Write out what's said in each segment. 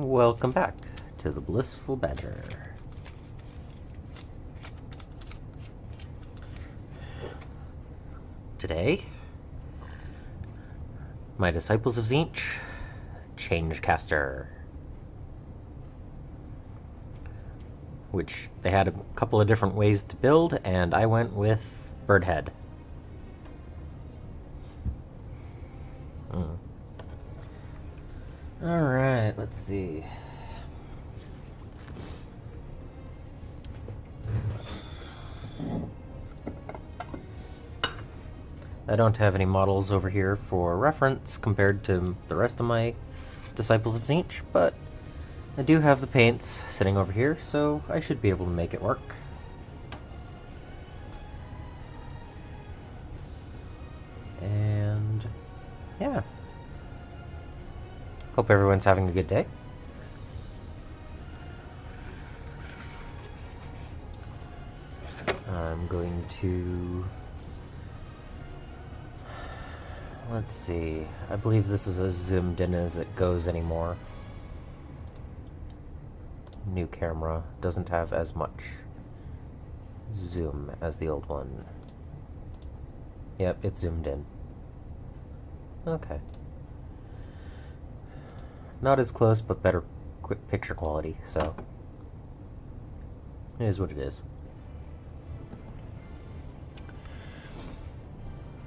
Welcome back to the Blissful Badger. Today, my Disciples of Tzeentch, Changecaster. Which they had a couple of different ways to build, and I went with Birdhead. Alright, let's see. I don't have any models over here for reference compared to the rest of my Disciples of Tzeentch, but I do have the paints sitting over here, so I should be able to make it work. And yeah. Hope everyone's having a good day. I'm going to... let's see. I believe this is as zoomed in as it goes anymore. New camera doesn't have as much zoom as the old one. Yep, it's zoomed in. Okay. Not as close, but better quick picture quality, so it is what it is.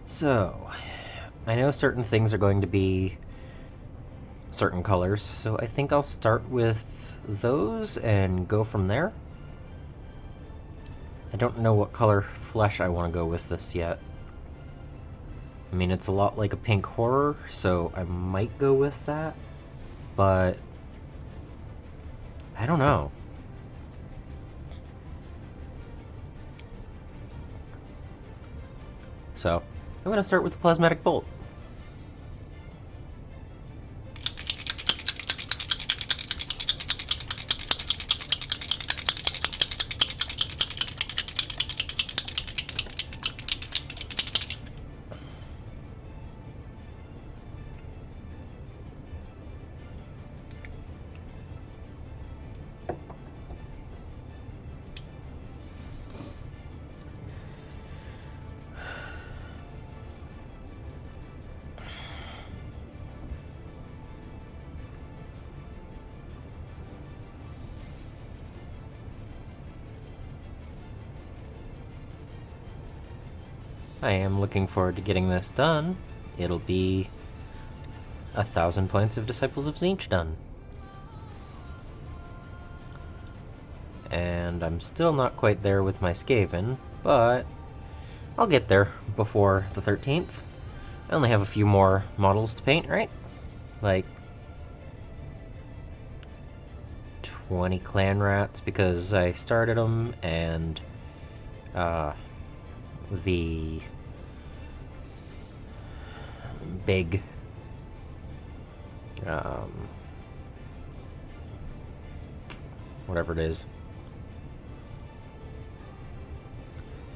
So, I know certain things are going to be certain colors, so I think I'll start with those and go from there. I don't know what color flesh I want to go with this yet. I mean, it's a lot like a pink horror, so I might go with that, but I don't know. So, I'm going to start with the Plasmatic Bolt. I am looking forward to getting this done. It'll be 1,000 points of Disciples of Tzeentch done. And I'm still not quite there with my Skaven, but I'll get there before the 13th. I only have a few more models to paint, right? Like 20 clan rats because I started them, and the big whatever it is.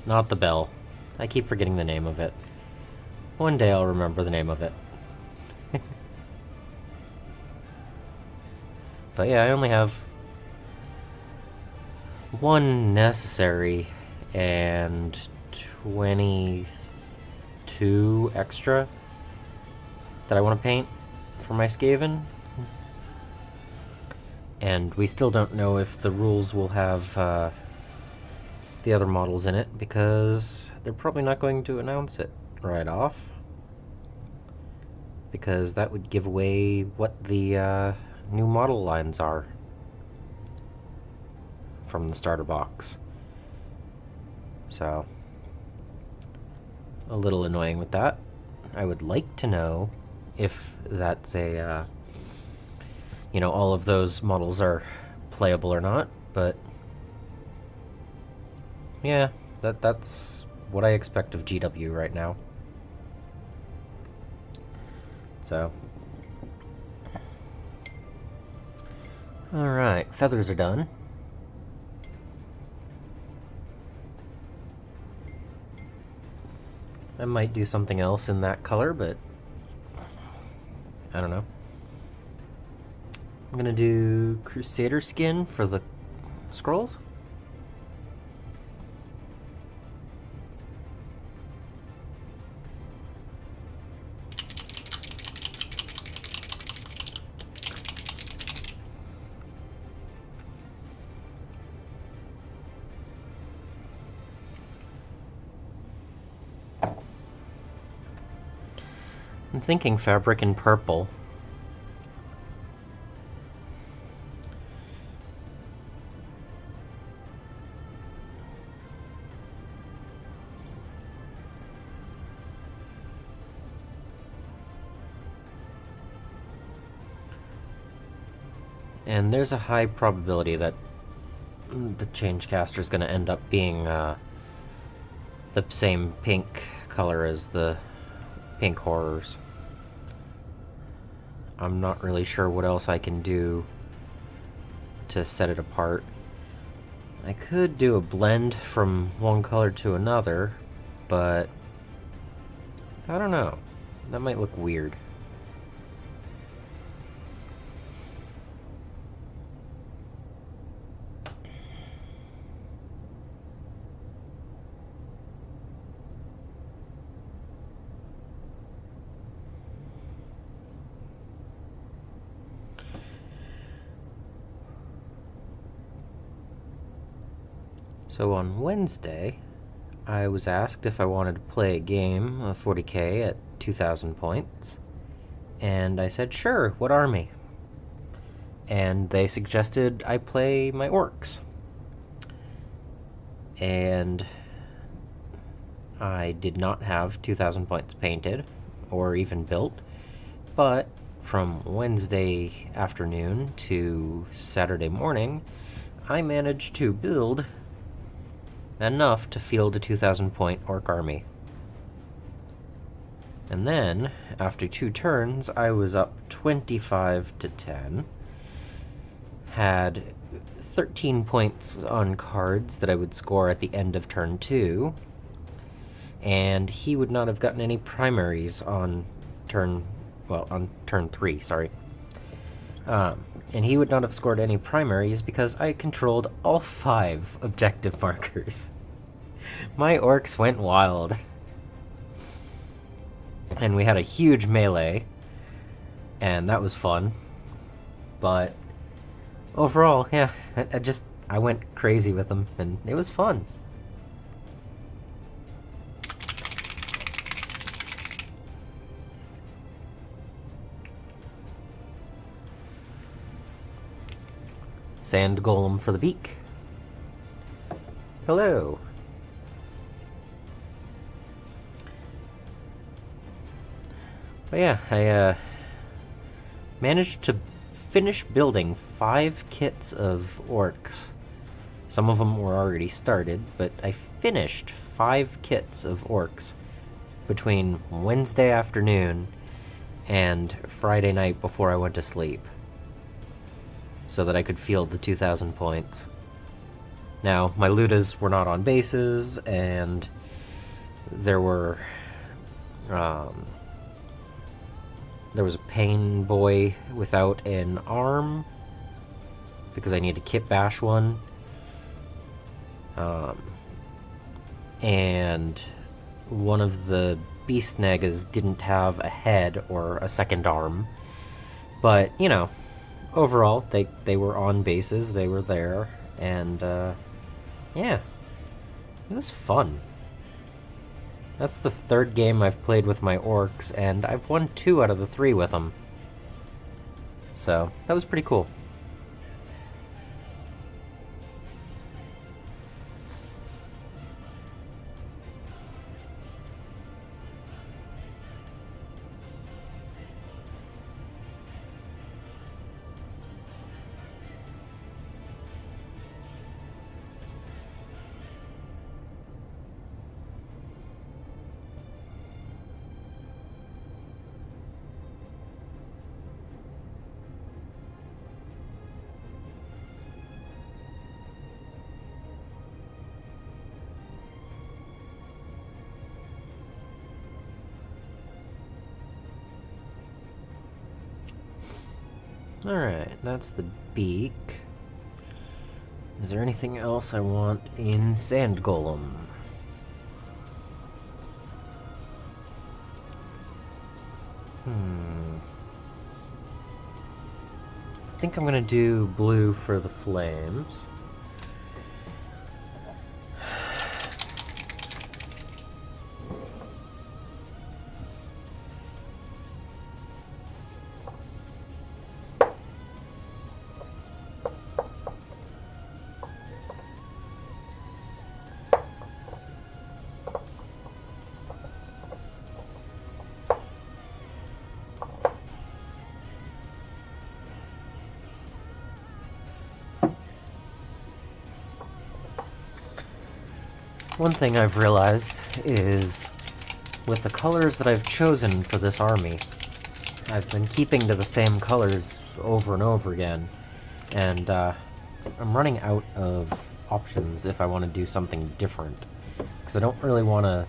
Not the bell. I keep forgetting the name of it. One day I'll remember the name of it. But yeah, I only have one necessary and 22 extra that I want to paint for my Skaven. And we still don't know if the rules will have the other models in it, because they're probably not going to announce it right off, because that would give away what the new model lines are from the starter box. So, a little annoying with that. I would like to know if that's a, you know, all of those models are playable or not, but yeah, that's what I expect of GW right now. So, alright, feathers are done. I might do something else in that color, but I don't know. I'm gonna do Crusader skin for the scrolls. I'm thinking fabric in purple. And there's a high probability that the Changecaster is going to end up being the same pink color as the pink horrors. I'm not really sure what else I can do to set it apart. I could do a blend from one color to another, but I don't know. That might look weird. So on Wednesday, I was asked if I wanted to play a game of 40k at 2,000 points, and I said, sure, what army? And they suggested I play my orcs. And I did not have 2,000 points painted, or even built, but from Wednesday afternoon to Saturday morning, I managed to build enough to field a 2,000 point orc army. And then, after 2 turns, I was up 25 to 10, had 13 points on cards that I would score at the end of turn 2, and he would not have gotten any primaries on turn 3, sorry. And he would not have scored any primaries because I controlled all 5 objective markers. My orcs went wild. And we had a huge melee, and that was fun. But overall, yeah, I went crazy with them, and it was fun. Sand golem for the beak. Hello. But yeah, I managed to finish building 5 kits of orcs. Some of them were already started, but I finished 5 kits of orcs between Wednesday afternoon and Friday night before I went to sleep, so that I could field the 2,000 points. Now, my Ludas were not on bases, and there was a pain boy without an arm, because I need to kit bash one. And one of the beast negas didn't have a head or a second arm. But, you know, overall, they were on bases, they were there, and, yeah, it was fun. That's the 3rd game I've played with my orcs, and I've won 2 out of the 3 with them. So, that was pretty cool. Alright, that's the beak. Is there anything else I want in Sand Golem? I think I'm gonna do blue for the flames. One thing I've realized is, with the colors that I've chosen for this army, I've been keeping to the same colors over and over again, and I'm running out of options if I want to do something different, because I don't really want to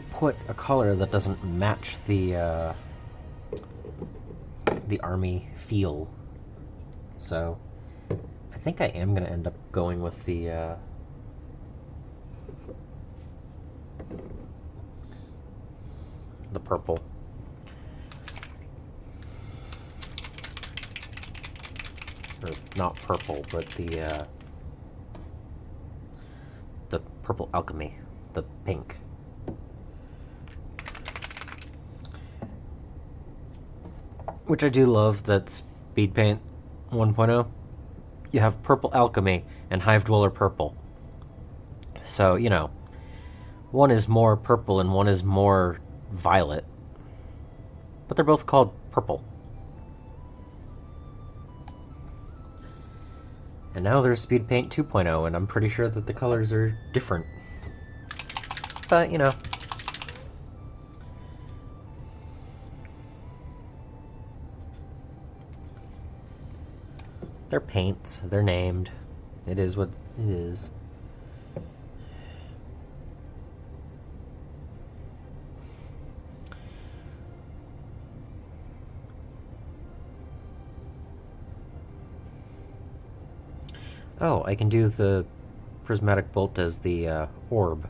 put a color that doesn't match the army feel. So I think I am going to end up going with the purple. Or not purple, but the purple alchemy, the pink. Which I do love that Speed Paint 1.0, you have purple alchemy and Hive Dweller purple. So, you know, one is more purple and one is more violet, but they're both called purple. And now there's Speed Paint 2.0, and I'm pretty sure that the colors are different. But, you know. They're paints, they're named. It is what it is. Oh, I can do the prismatic bolt as the orb.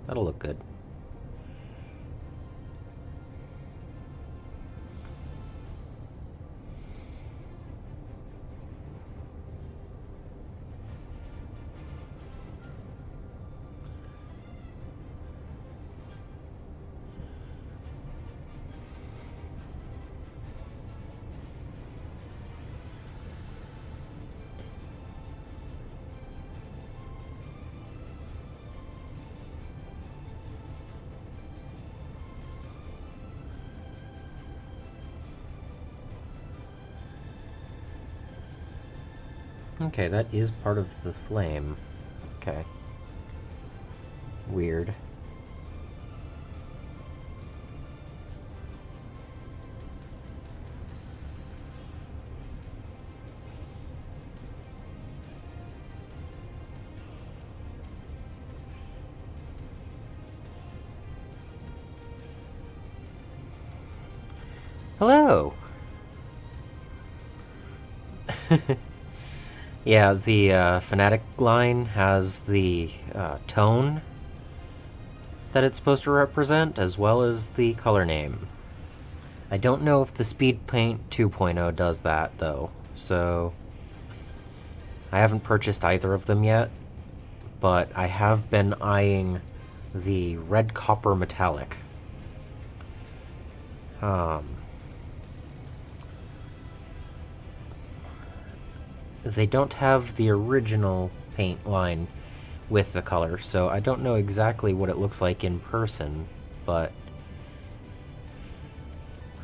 That'll look good. Okay, that is part of the flame. Okay. Weird. Hello! Yeah, the Fanatic line has the tone that it's supposed to represent, as well as the color name. I don't know if the Speed Paint 2.0 does that, though, so I haven't purchased either of them yet, but I have been eyeing the Red Copper Metallic. They don't have the original paint line with the color, so I don't know exactly what it looks like in person, but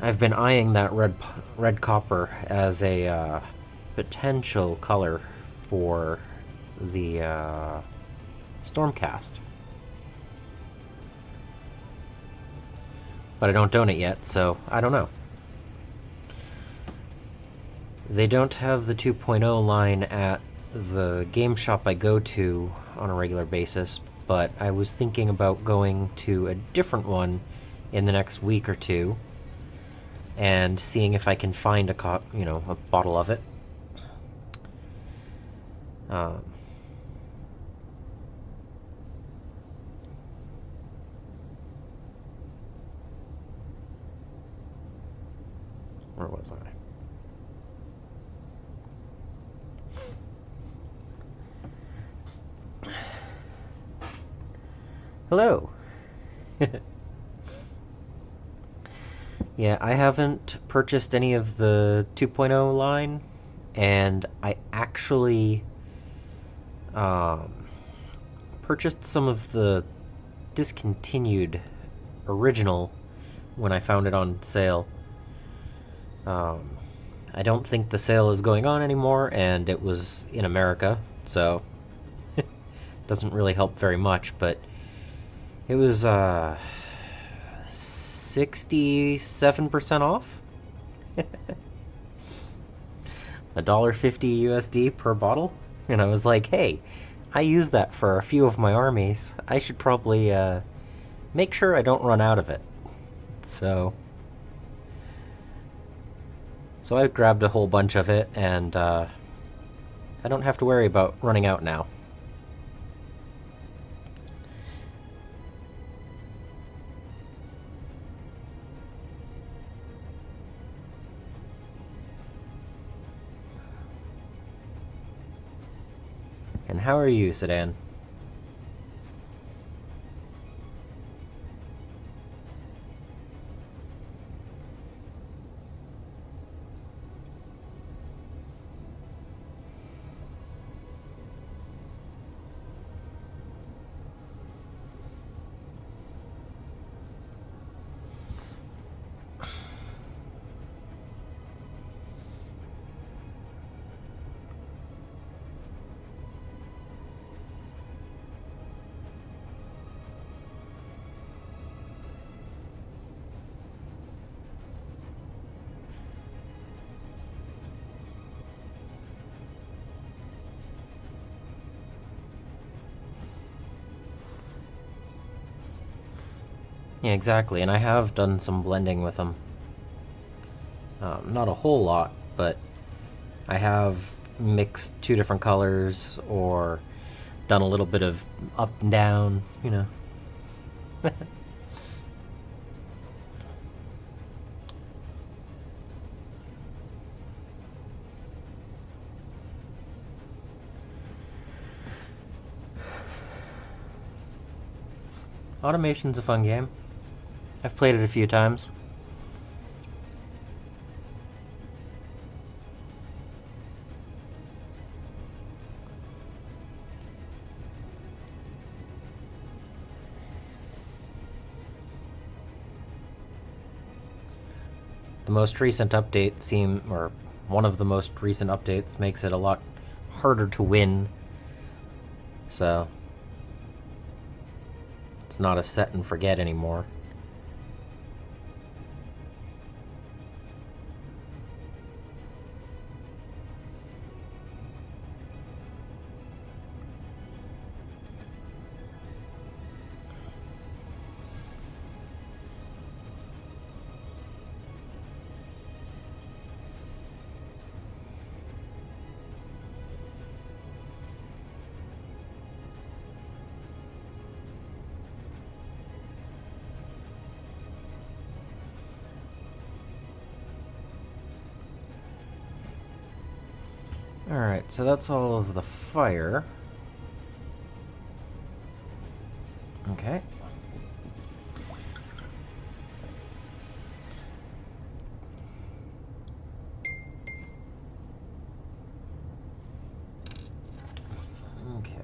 I've been eyeing that red copper as a potential color for the Stormcast. But I don't own it yet, so I don't know. They don't have the 2.0 line at the game shop I go to on a regular basis, but I was thinking about going to a different one in the next week or two. and seeing if I can find a bottle of it. Um, where was I? Hello. Yeah, I haven't purchased any of the 2.0 line, and I actually um, purchased some of the discontinued original when I found it on sale. Um, I don't think the sale is going on anymore, and it was in America, so doesn't really help very much. But it was 67% off, $1.50 USD per bottle, and I was like, hey, I use that for a few of my armies. I should probably make sure I don't run out of it. So I grabbed a whole bunch of it, and I don't have to worry about running out now. And how are you, Sedan? Yeah, exactly, and I have done some blending with them. Not a whole lot, but I have mixed two different colors or done a little bit of up and down. Automation's a fun game. I've played it a few times. The most recent update or one of the most recent updates makes it a lot harder to win. So it's not a set and forget anymore. Alright, so that's all of the fire. Okay. Okay.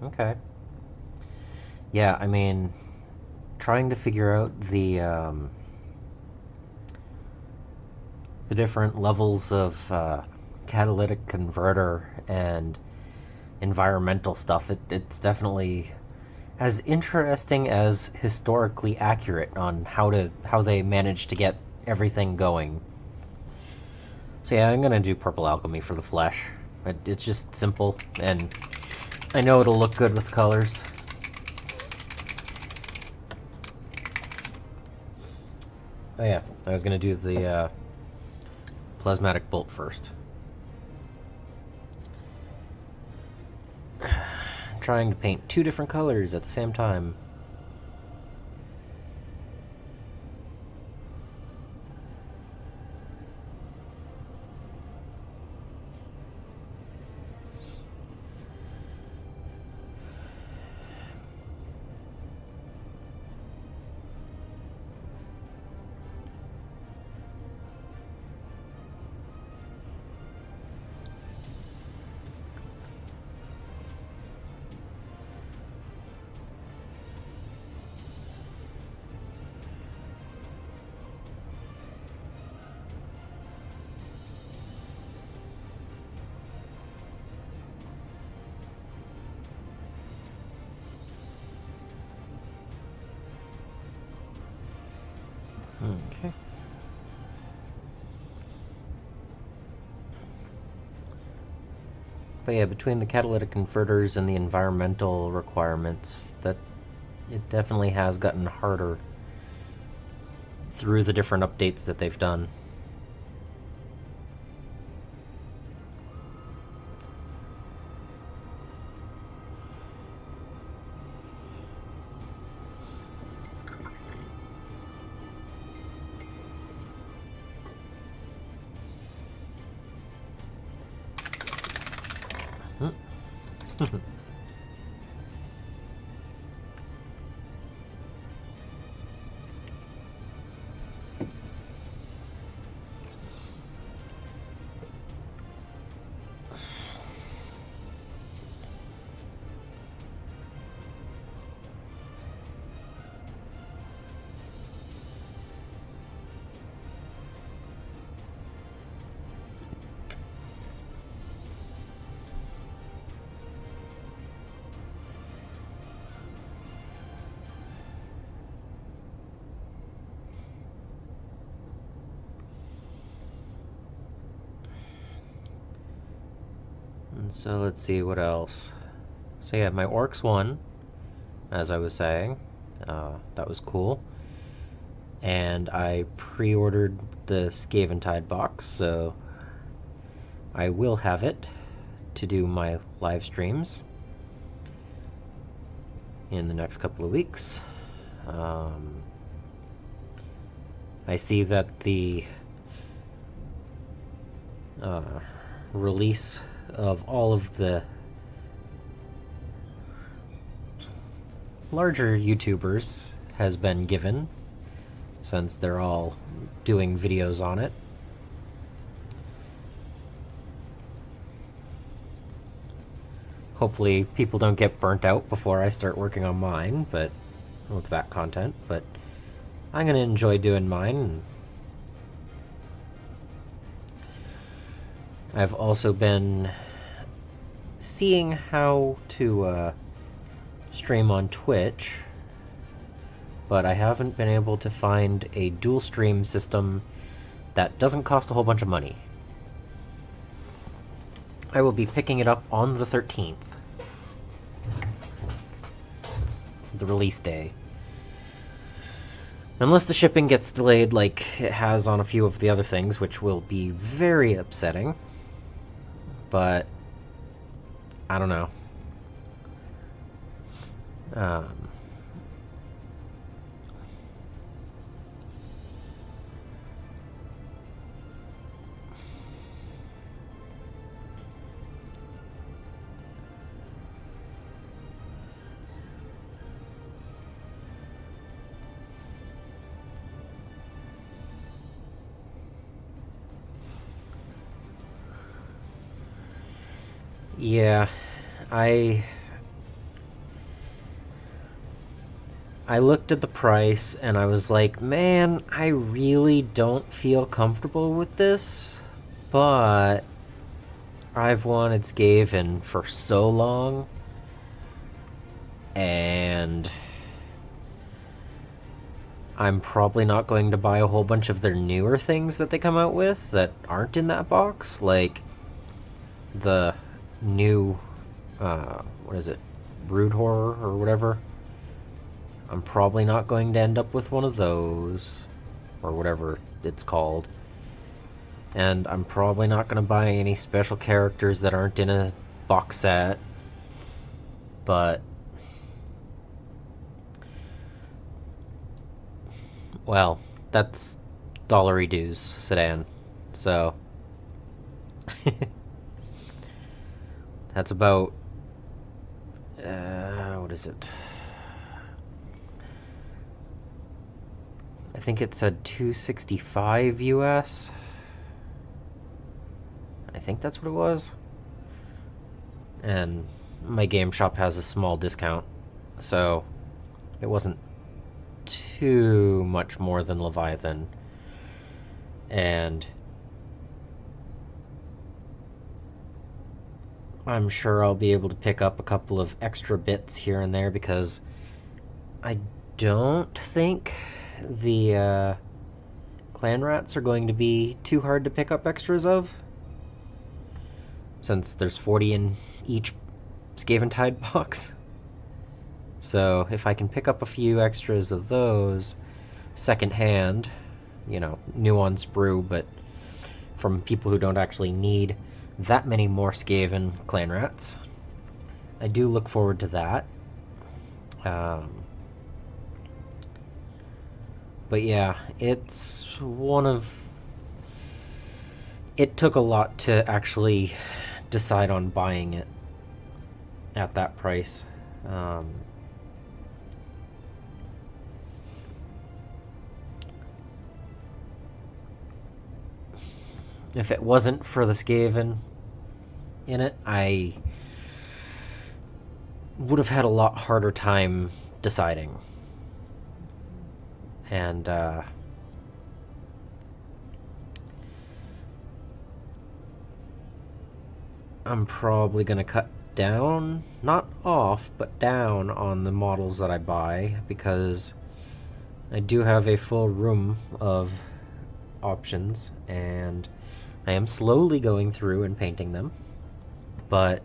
Okay. Yeah, I mean, trying to figure out the different levels of catalytic converter and environmental stuff, it's definitely as interesting as historically accurate on how they managed to get everything going. So yeah, I'm gonna do purple alchemy for the flesh. It's just simple, and I know it'll look good with colors. Oh yeah, I was gonna do the plasmatic bolt first. Trying to paint two different colors at the same time. Okay. But yeah, between the catalytic converters and the environmental requirements, that it definitely has gotten harder through the different updates that they've done. And so let's see what else. So yeah, my orcs won, as I was saying. That was cool. And I pre-ordered the Scaventide box, so I will have it to do my live streams in the next couple of weeks. I see that the release of all of the larger YouTubers has been given, since they're all doing videos on it. Hopefully people don't get burnt out before I start working on mine, but with that content, but I'm gonna enjoy doing mine. And I've also been seeing how to stream on Twitch, but I haven't been able to find a dual stream system that doesn't cost a whole bunch of money. I will be picking it up on the 13th, the release day. Unless the shipping gets delayed like it has on a few of the other things, which will be very upsetting. But I don't know. Yeah, I looked at the price and I was like, man, I really don't feel comfortable with this, but I've wanted Skaven for so long and I'm probably not going to buy a whole bunch of their newer things that they come out with that aren't in that box, like the new, what is it, Brood Horror or whatever. I'm probably not going to end up with one of those, or whatever it's called. And I'm probably not going to buy any special characters that aren't in a box set, but well, that's dollary dues, Sedan. So that's about what is it? I think it said $265 US. I think that's what it was. And my game shop has a small discount, so it wasn't too much more than Leviathan. And I'm sure I'll be able to pick up a couple of extra bits here and there, because I don't think the clan rats are going to be too hard to pick up extras of, since there's 40 in each Scaventide box. So if I can pick up a few extras of those secondhand, nuanced brew, but from people who don't actually need that many more Skaven clan rats, I do look forward to that. But yeah, it's it took a lot to actually decide on buying it at that price. If it wasn't for the Skaven in it, I would have had a lot harder time deciding. And I'm probably going to cut down, not off, but down on the models that I buy, because I do have a full room of options, and I am slowly going through and painting them. But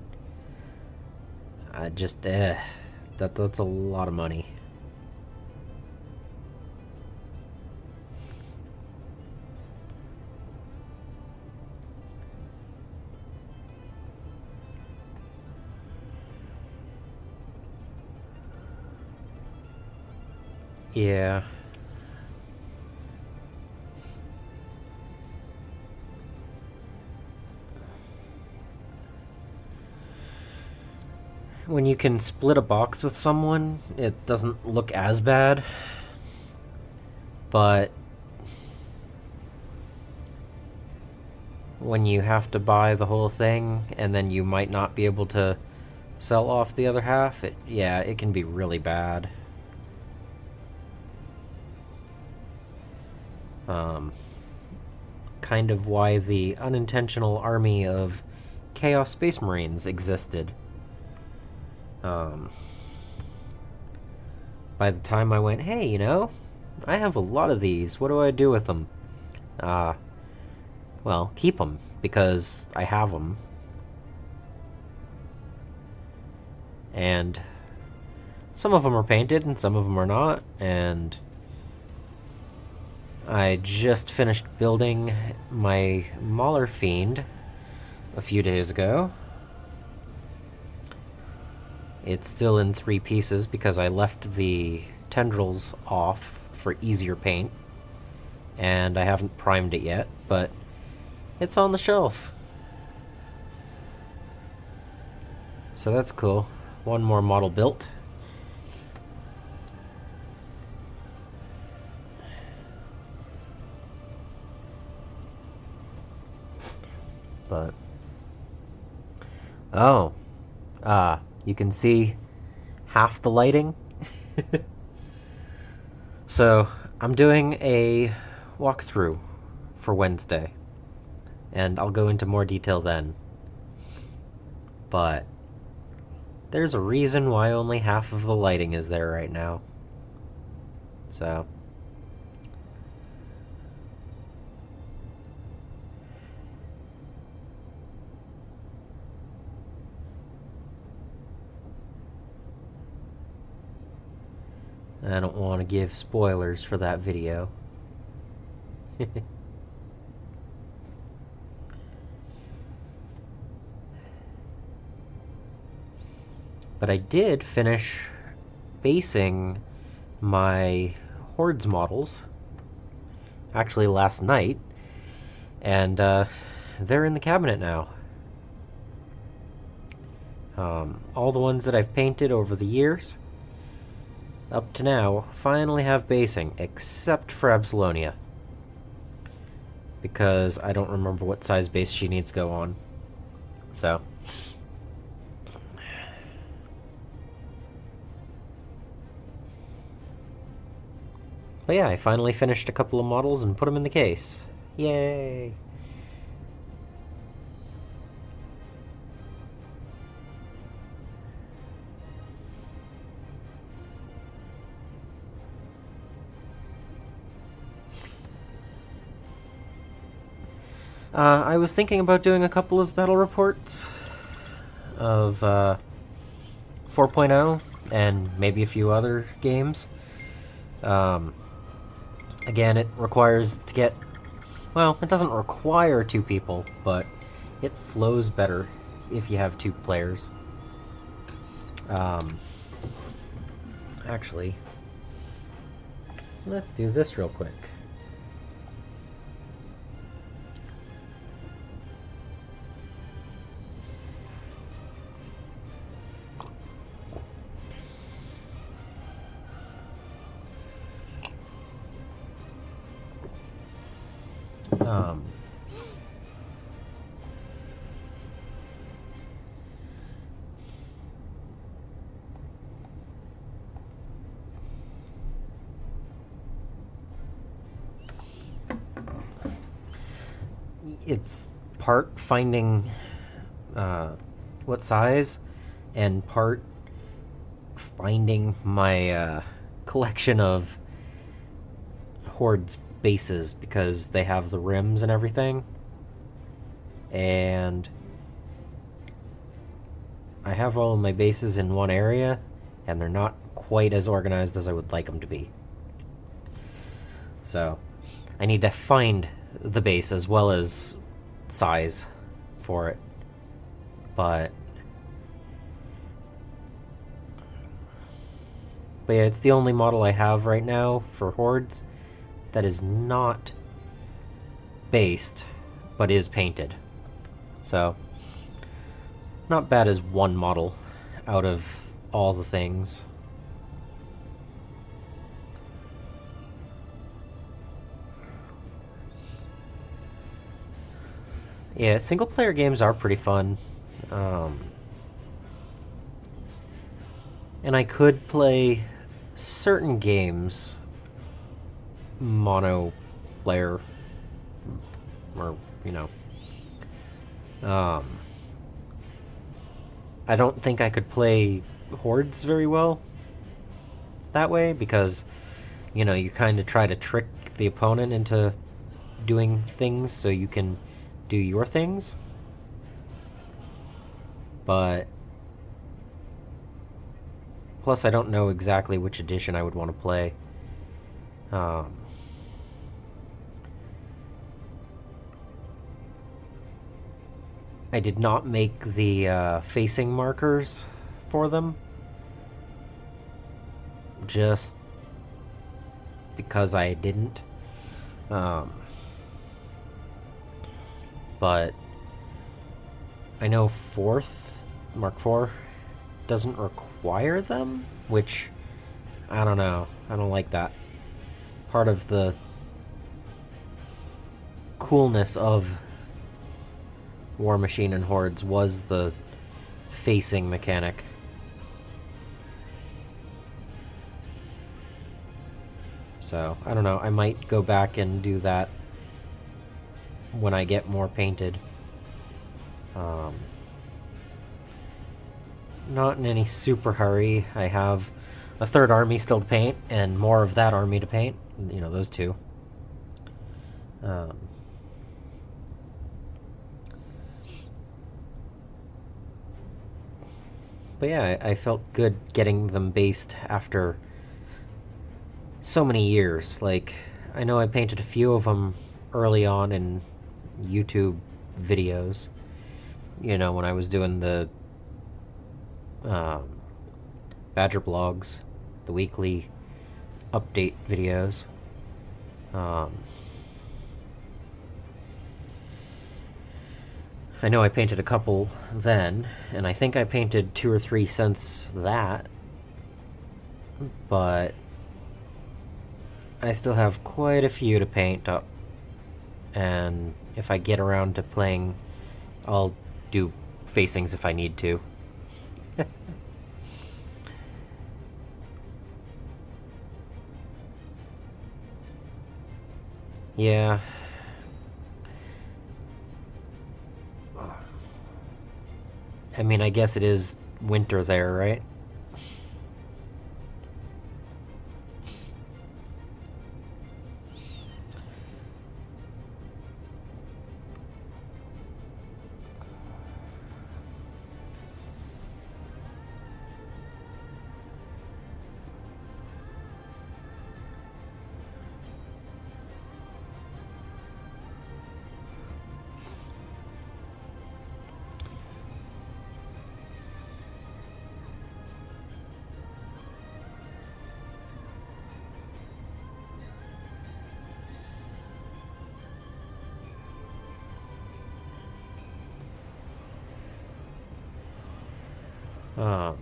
I just, that's a lot of money. Yeah. When you can split a box with someone, it doesn't look as bad. But when you have to buy the whole thing, and then you might not be able to sell off the other half, it can be really bad. Kind of why the unintentional army of Chaos Space Marines existed. By the time I went, hey, I have a lot of these. What do I do with them? Well, keep them, because I have them. And some of them are painted, and some of them are not, and I just finished building my Mauler Fiend a few days ago. It's still in 3 pieces because I left the tendrils off for easier paint, and I haven't primed it yet, but it's on the shelf. So that's cool. One more model built. But you can see half the lighting. So I'm doing a walkthrough for Wednesday, and I'll go into more detail then. But There's a reason why only half of the lighting is there right now. So... I don't want to give spoilers for that video. But I did finish basing my Hordes models, actually last night, and they're in the cabinet now. All the ones that I've painted over the years, up to now, finally have basing, except for Absalonia, because I don't remember what size base she needs to go on. So... But yeah, I finally finished a couple of models and put them in the case. Yay! I was thinking about doing a couple of battle reports of 4.0 and maybe a few other games. Again, it requires to get... Well, it doesn't require 2 people, but it flows better if you have 2 players. Actually, let's do this real quick. It's part finding what size, and part finding my collection of Horde's bases, because they have the rims and everything, and I have all of my bases in one area, and they're not quite as organized as I would like them to be. So I need to find the base as well as size for it. But yeah, it's the only model I have right now for Hordes that is not based, but is painted. So, not bad as one model out of all the things. Yeah, single-player games are pretty fun. And I could play certain games mono-player, or, you know. I don't think I could play Hordes very well that way, because, you know, you kind of try to trick the opponent into doing things so you can do your things. But plus, I don't know exactly which edition I would want to play. I did not make the facing markers for them, just because I didn't. But I know Mark IV doesn't require them, which, I don't know. I don't like that. Part of the coolness of War Machine and Hordes was the facing mechanic. So, I don't know. I might go back and do that when I get more painted. not in any super hurry. I have a third army still to paint, and more of that army to paint. You know, those two. Um, but yeah, I felt good getting them based after so many years. Like, I know I painted a few of them early on in YouTube videos. You know, when I was doing the um, Badger blogs, the weekly update videos. I know I painted a couple then, and I think I painted 2 or 3 since that, but I still have quite a few to paint up, and if I get around to playing, I'll do facings if I need to. Yeah. I mean, I guess it is winter there, right? Um,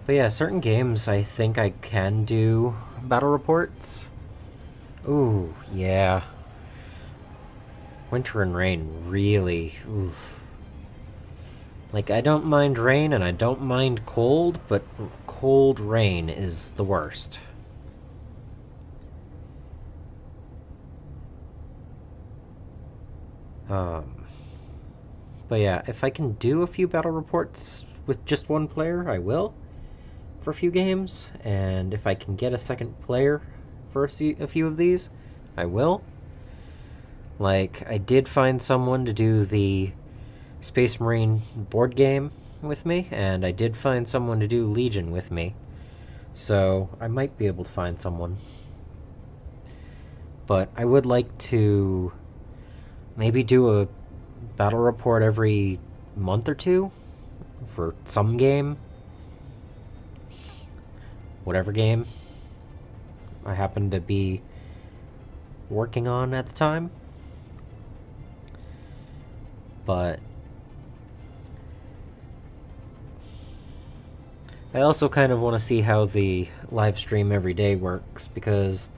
but yeah, certain games I think I can do battle reports. Ooh, yeah. Winter and rain, really. Oof. Like, I don't mind rain and I don't mind cold, but cold rain is the worst. But yeah, if I can do a few battle reports with just one player, I will for a few games. And if I can get a second player for a few of these, I will. Like, I did find someone to do the Space Marine board game with me, and I did find someone to do Legion with me. So I might be able to find someone. But I would like to maybe do a battle report every month or two for some game. Whatever game I happen to be working on at the time. But I also kind of want to see how the live stream every day works, because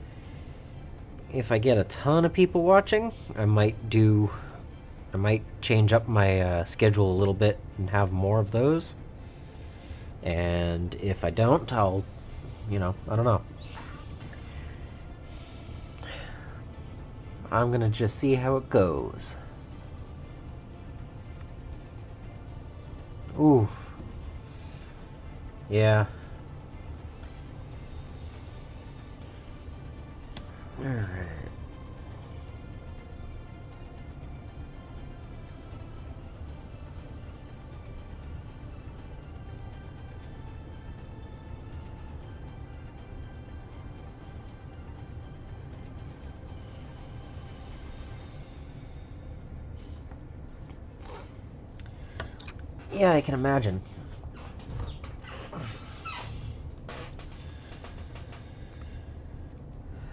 if I get a ton of people watching, I might change up my schedule a little bit and have more of those. And if I don't, I'll, I don't know. I'm gonna just see how it goes. Oof. Yeah. Alright. Yeah, I can imagine.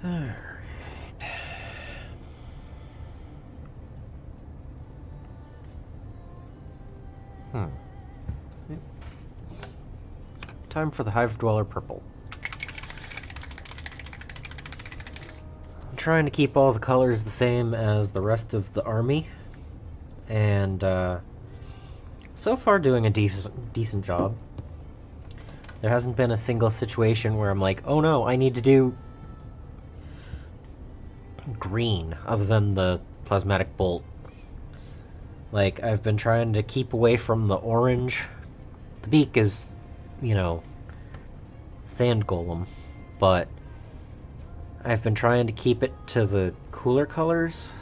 Alright. Time for the Hive Dweller Purple. I'm trying to keep all the colors the same as the rest of the army, and so far doing a decent job. There hasn't been a single situation where I'm like, oh no, I need to do green, other than the plasmatic bolt. Like, I've been trying to keep away from the orange. The beak is, you know, sand golem, but I've been trying to keep it to the cooler colors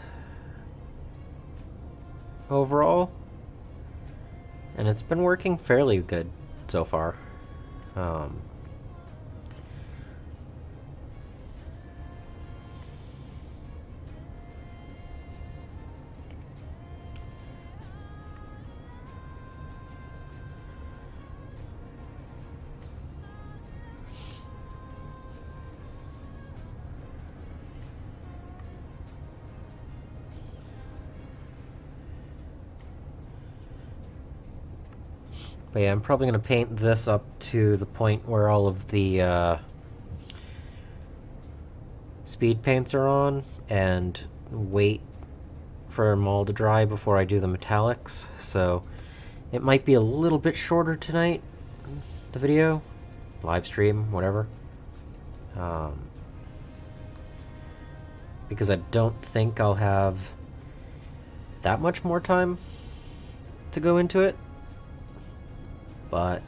overall, and it's been working fairly good so far. Um, But yeah, I'm probably going to paint this up to the point where all of the speed paints are on, and wait for them all to dry before I do the metallics. So it might be a little bit shorter tonight, the video, live stream, whatever. Because I don't think I'll have that much more time to go into it. But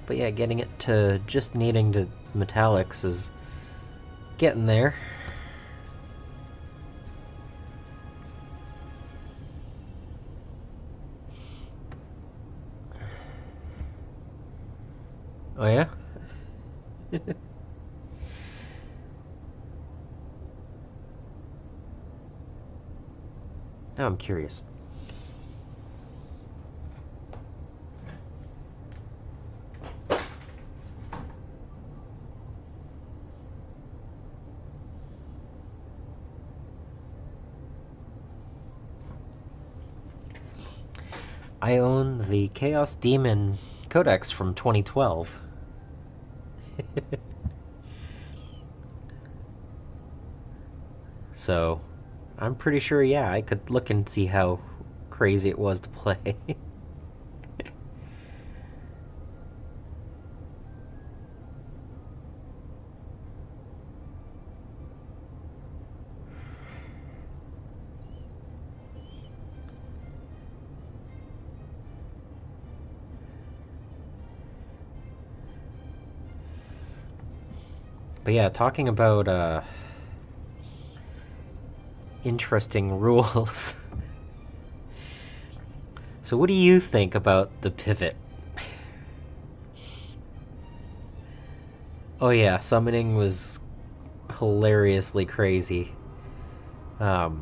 yeah, getting it to just needing to metallics is getting there. Oh yeah? Now I'm curious. I own the Chaos Demon Codex from 2012. So, I'm pretty sure, yeah, I could look and see how crazy it was to play. But yeah, talking about interesting rules. So what do you think about the pivot? Oh yeah, summoning was hilariously crazy. You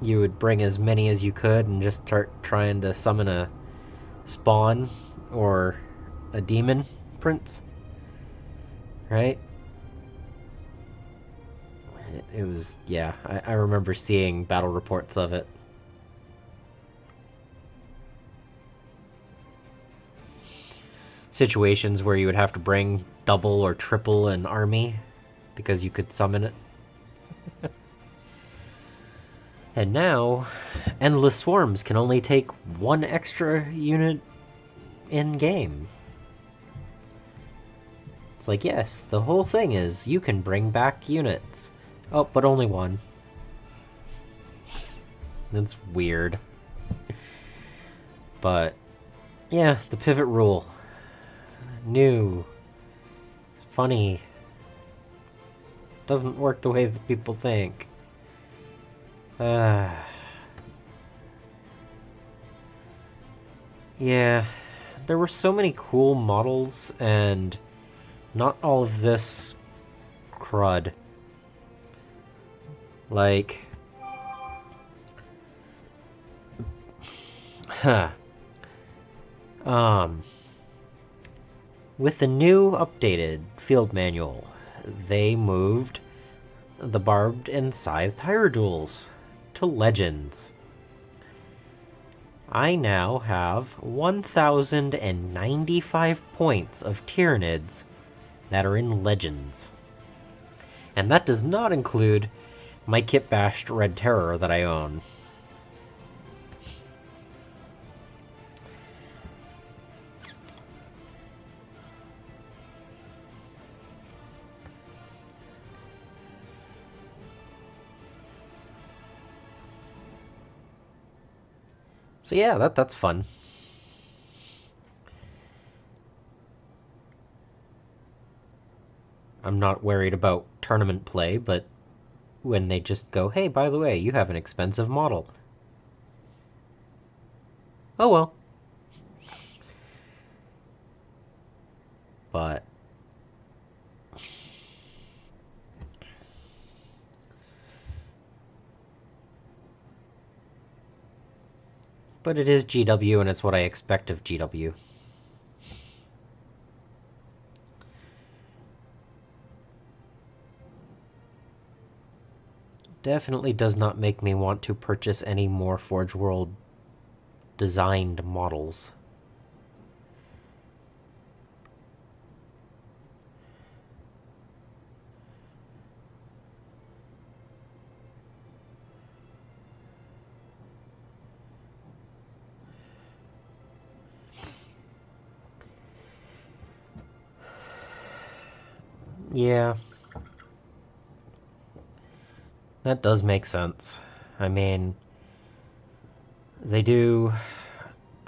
would bring as many as you could and just start trying to summon a spawn or a demon prince, right? It was, yeah, I remember seeing battle reports of it. Situations where you would have to bring double or triple an army because you could summon it. And now, Endless Swarms can only take one extra unit in-game. It's like, yes, the whole thing is you can bring back units. Oh, but only one. That's weird. But, yeah, the pivot rule. New. Funny. Doesn't work the way that people think. Yeah, there were so many cool models, and not all of this crud. Like, with the new updated field manual, they moved the barbed and scythed hierodules to legends. I now have 1,095 points of Tyranids that are in legends. And that does not include my kit bashed Red Terror that I own. So yeah, that's fun. I'm not worried about tournament play, but when they just go, hey, by the way, you have an expensive model. Oh well. But it is GW, and it's what I expect of GW. Definitely does not make me want to purchase any more Forge World designed models. Yeah, that does make sense. I mean, they do.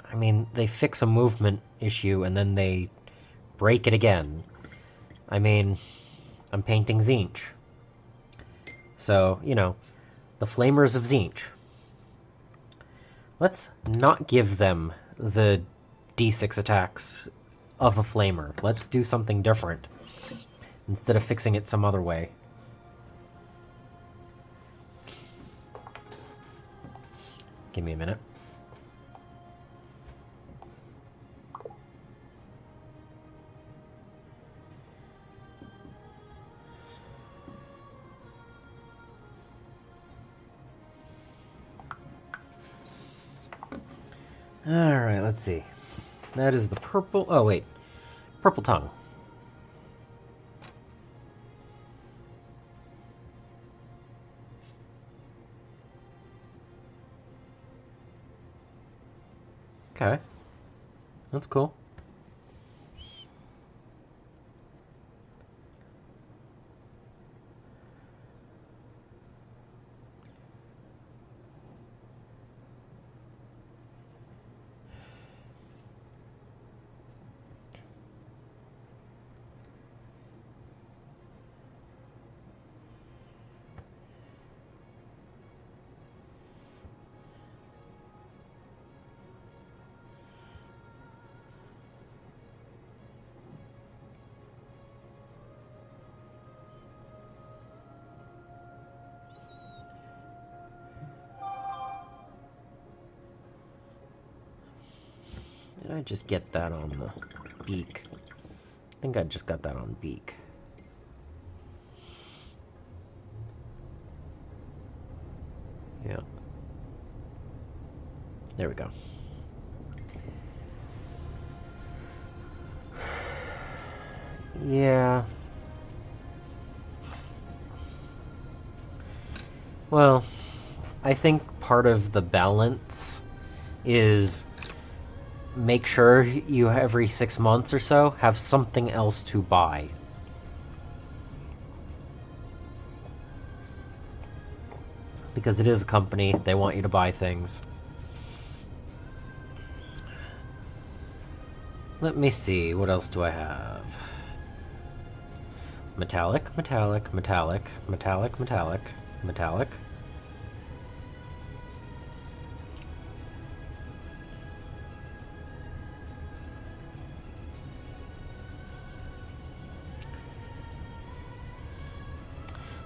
I mean, they fix a movement issue and then they break it again. I mean, I'm painting Tzeentch. So, the Flamers of Tzeentch. Let's not give them the D6 attacks of a Flamer. Let's do something different instead of fixing it some other way. Give me a minute. Alright, let's see. That is the purple... Oh, wait. Purple tongue. Okay. That's cool. Did I just get that on the beak? I think I just got that on beak. Yeah. There we go. Yeah. Well, I think part of the balance is make sure you every 6 months or so have something else to buy. Because it is a company, they want you to buy things. Let me see, what else do I have? Metallic, metallic, metallic, metallic, metallic, metallic.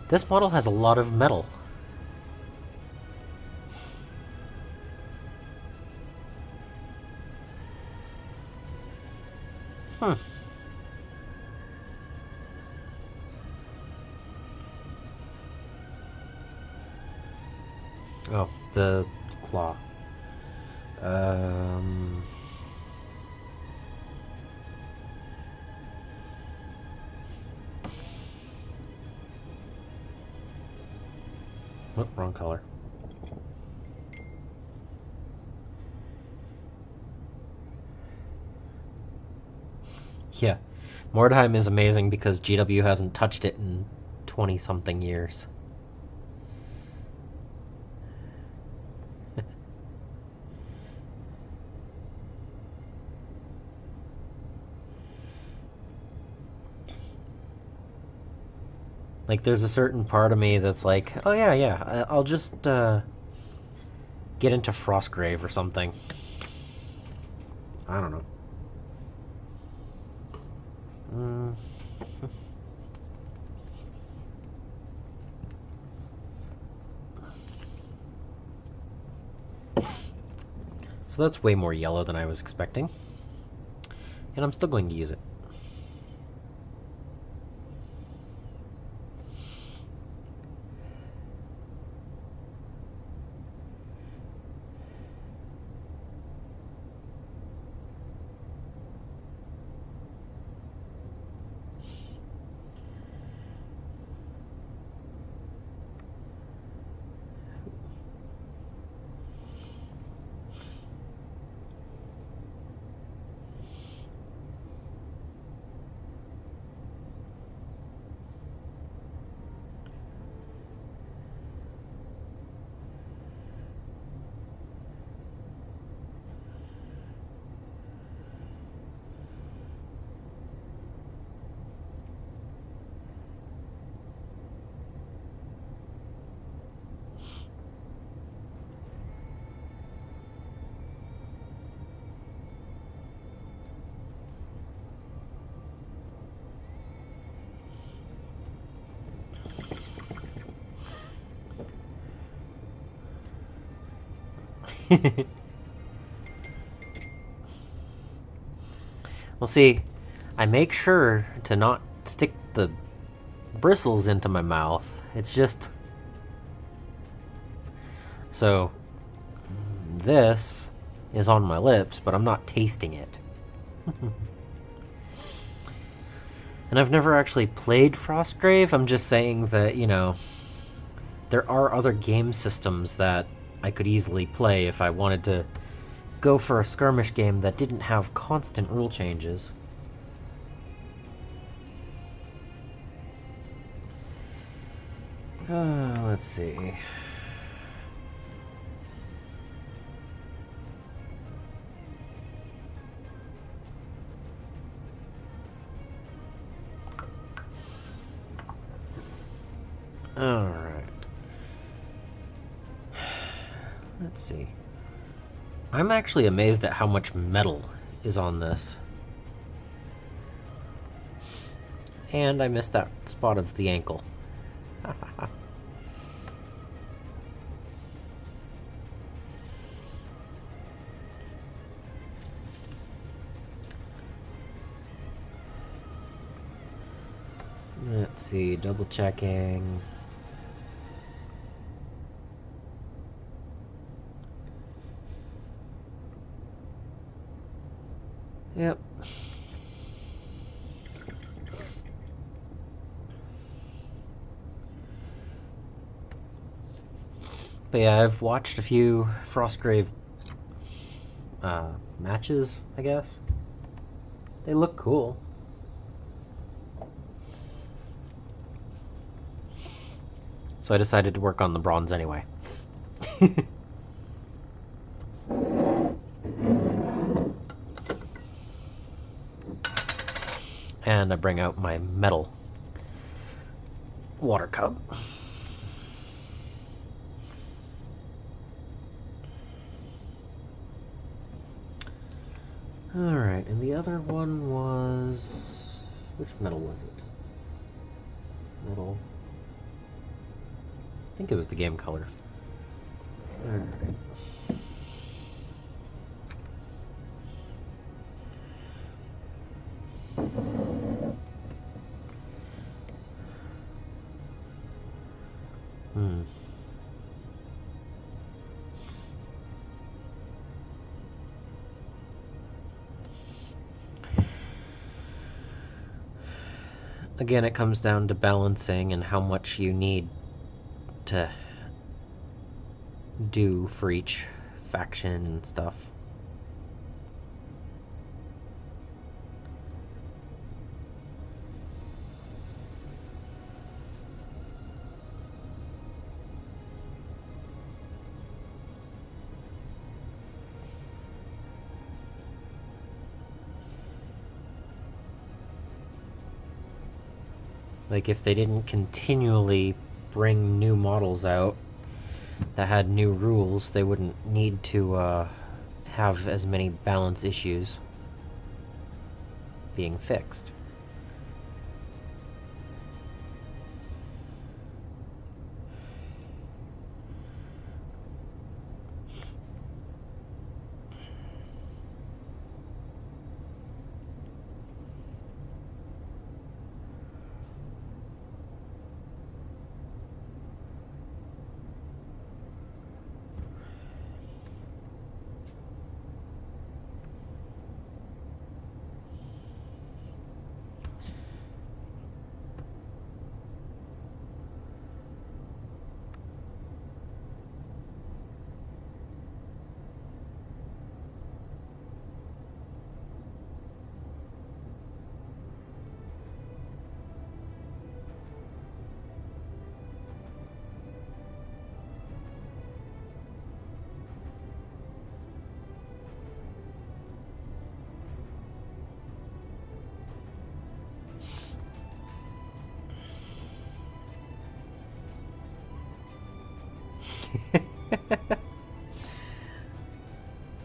This model has a lot of metal. Hmm. Oh, the claw. Oh, wrong color. Yeah. Mordheim is amazing because GW hasn't touched it in 20-something years. Like, there's a certain part of me that's like, oh yeah, yeah, I'll just get into Frostgrave or something. I don't know. Mm. So that's way more yellow than I was expecting. And I'm still going to use it. Well, see, I make sure to not stick the bristles into my mouth. It's just. So, this is on my lips, but I'm not tasting it. And I've never actually played Frostgrave. I'm just saying that, there are other game systems that I could easily play if I wanted to go for a skirmish game that didn't have constant rule changes. Let's see. Alright. Let's see. I'm actually amazed at how much metal is on this. And I missed that spot of the ankle. Let's see, double checking. Yep. But yeah, I've watched a few Frostgrave matches, I guess. They look cool. So I decided to work on the bronze anyway. And I bring out my metal water cup. Alright, and the other one was... Which metal was it? Metal... I think it was the game color. Alright. Again, it comes down to balancing and how much you need to do for each faction and stuff. Like, if they didn't continually bring new models out that had new rules, they wouldn't need to have as many balance issues being fixed.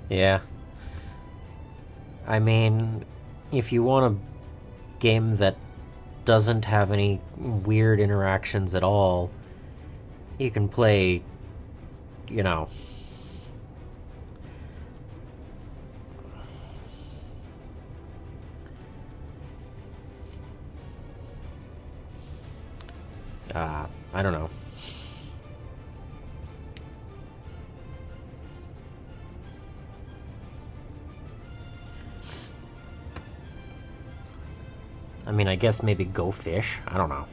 Yeah. I mean, if you want a game that doesn't have any weird interactions at all, you can play, you know, I don't know. I mean, I guess maybe Go Fish. I don't know.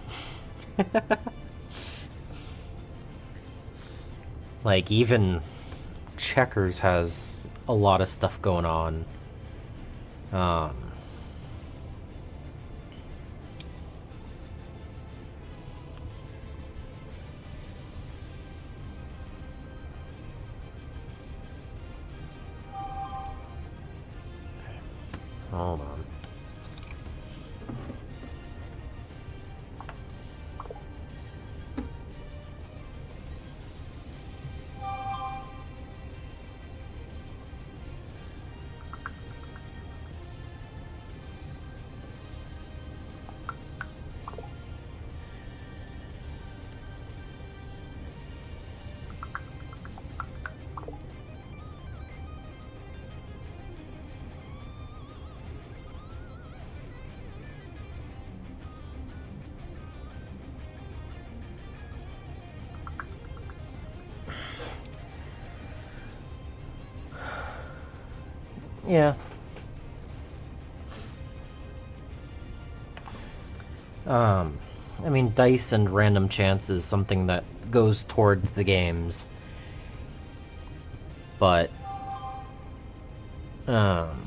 Like, even Checkers has a lot of stuff going on. Um, Hold on. Yeah. I mean, dice and random chance is something that goes toward the games, but um,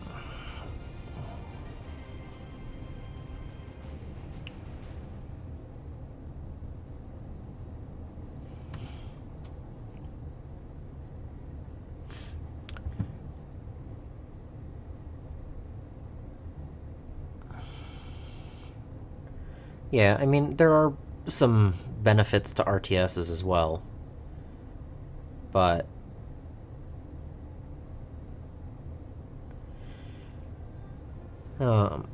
yeah, I mean, there are some benefits to RTSs as well, but um,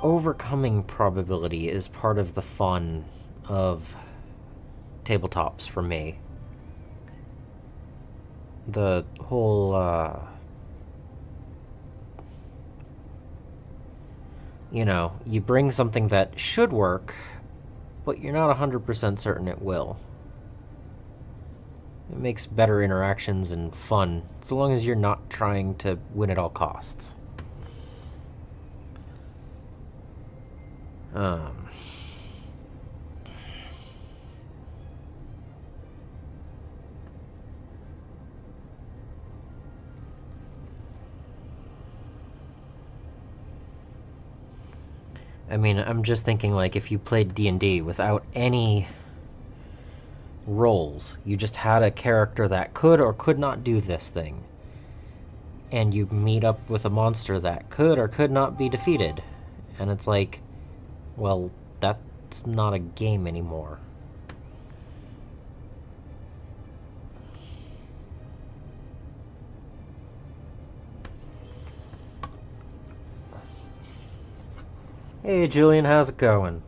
overcoming probability is part of the fun of tabletops for me. The whole, you bring something that should work, but you're not 100% certain it will. It makes better interactions and fun, so long as you're not trying to win at all costs. Um, I mean, I'm just thinking, like, if you played D&D without any roles, you just had a character that could or could not do this thing, and you meet up with a monster that could or could not be defeated, and it's like, well, that it's not a game anymore. Hey Julian, how's it going?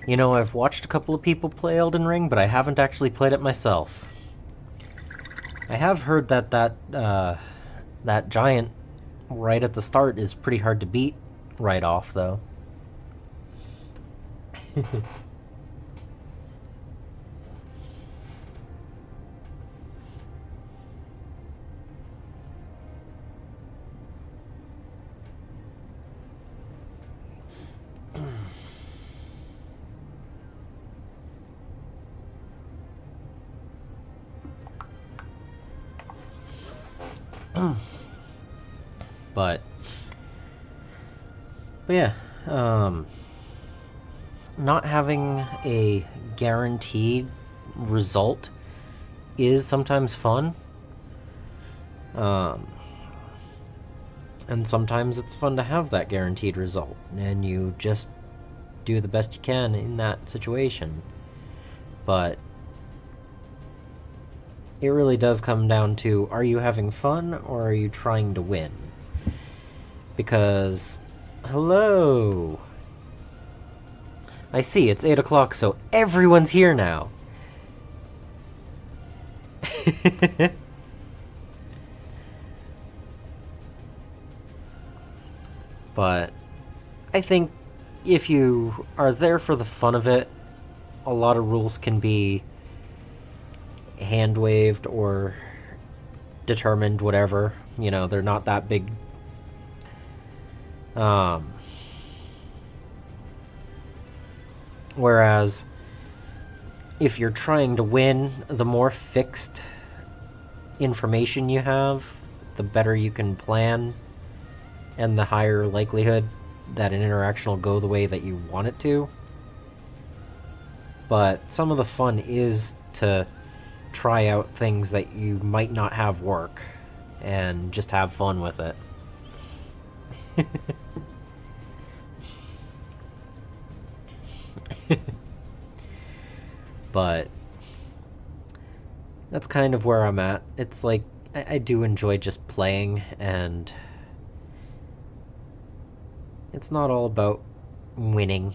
You know, I've watched a couple of people play Elden Ring, but I haven't actually played it myself. I have heard that that giant right at the start is pretty hard to beat right off, though. But yeah, not having a guaranteed result is sometimes fun. Um, and sometimes it's fun to have that guaranteed result, and you just do the best you can in that situation. But it really does come down to, are you having fun or are you trying to win? Because, hello! I see, it's 8 o'clock, so everyone's here now! But I think if you are there for the fun of it, a lot of rules can be hand-waved or determined, whatever. You know, they're not that big. Whereas, if you're trying to win, the more fixed information you have, the better you can plan, and the higher likelihood that an interaction will go the way that you want it to. But some of the fun is to try out things that you might not have work, and just have fun with it. But that's kind of where I'm at. It's like, I do enjoy just playing, and it's not all about winning.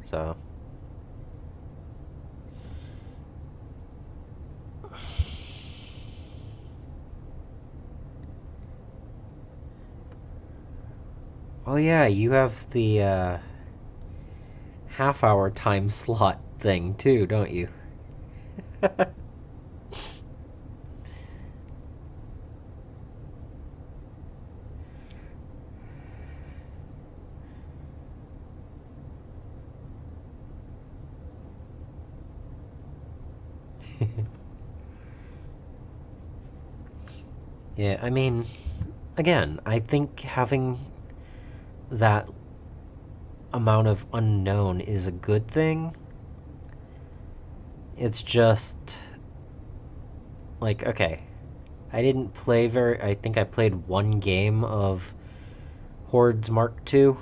So oh yeah, you have the half-hour time slot thing too, don't you? Yeah, I mean, again, I think having that amount of unknown is a good thing. It's just like, okay, I didn't play I think I played one game of Hordes Mark II.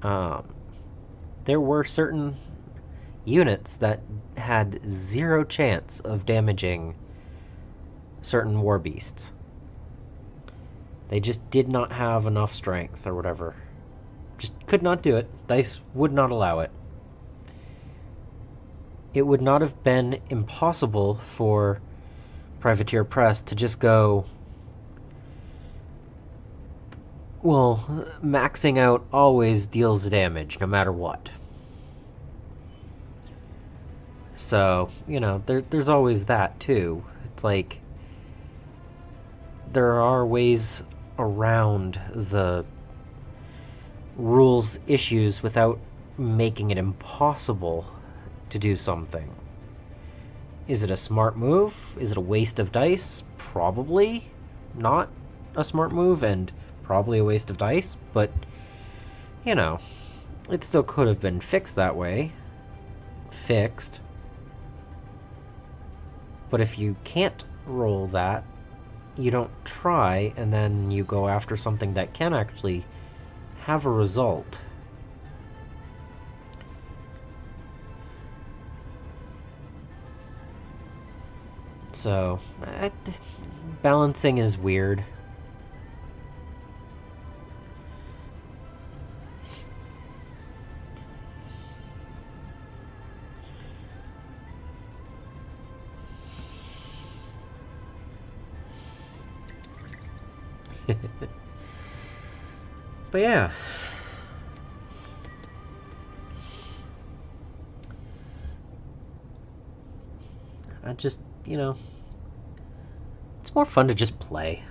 There were certain units that had zero chance of damaging certain war beasts. They just did not have enough strength or whatever. Just could not do it. Dice would not allow it. It would not have been impossible for Privateer Press to just go, well, maxing out always deals damage, no matter what. So, you know, there's always that, too. It's like, there are ways around the rules issues without making it impossible to do something. Is it a smart move? Is it a waste of dice? Probably not a smart move and probably a waste of dice, but, you know, it still could have been fixed that way. Fixed. But if you can't roll that, you don't try, and then you go after something that can actually have a result. So, balancing is weird. But yeah. I just, it's more fun to just play.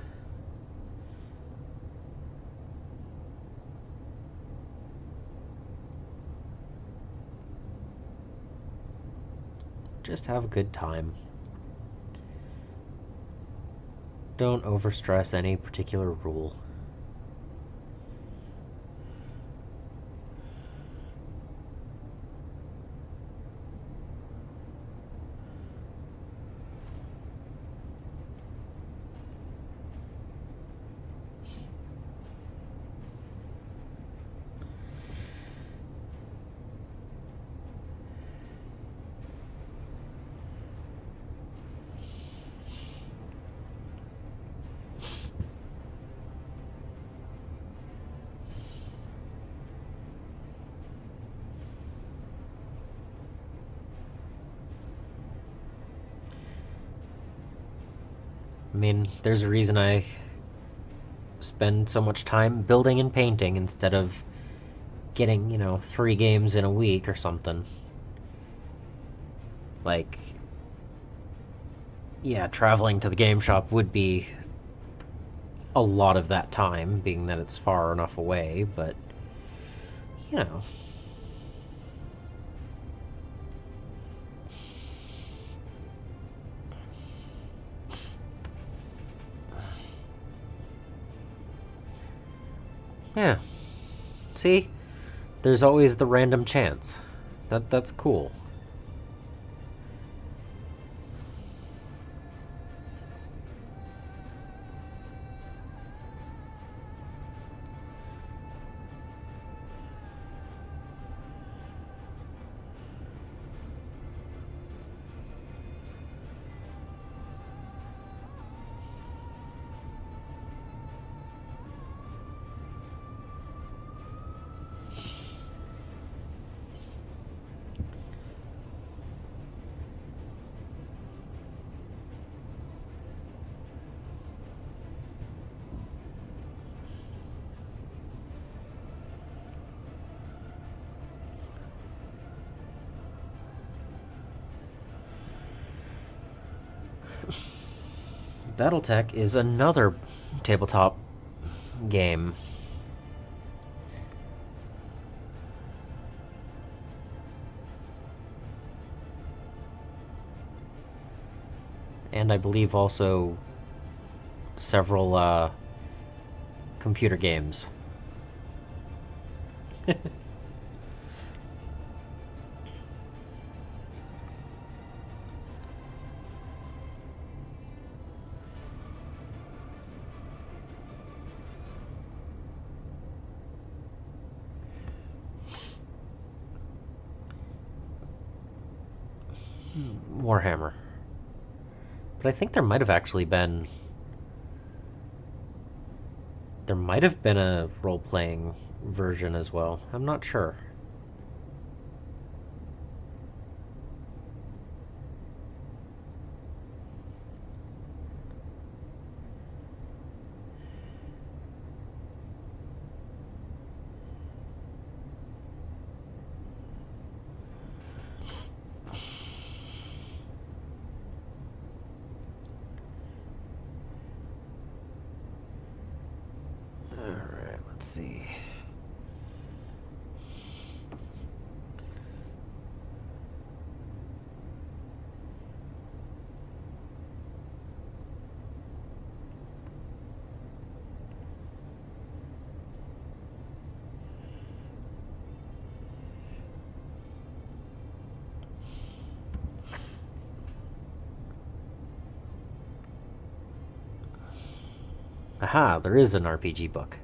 Just have a good time. Don't overstress any particular rule. I mean, there's a reason I spend so much time building and painting instead of getting, 3 games in a week or something. Like, yeah, traveling to the game shop would be a lot of that time, being that it's far enough away, but, you know. Yeah. See? There's always the random chance. That's cool. Battletech is another tabletop game. And I believe also several computer games. Warhammer. But I think there might have actually been. There might have been a role playing version as well. I'm not sure. Alright, let's see. Aha, there is an RPG book.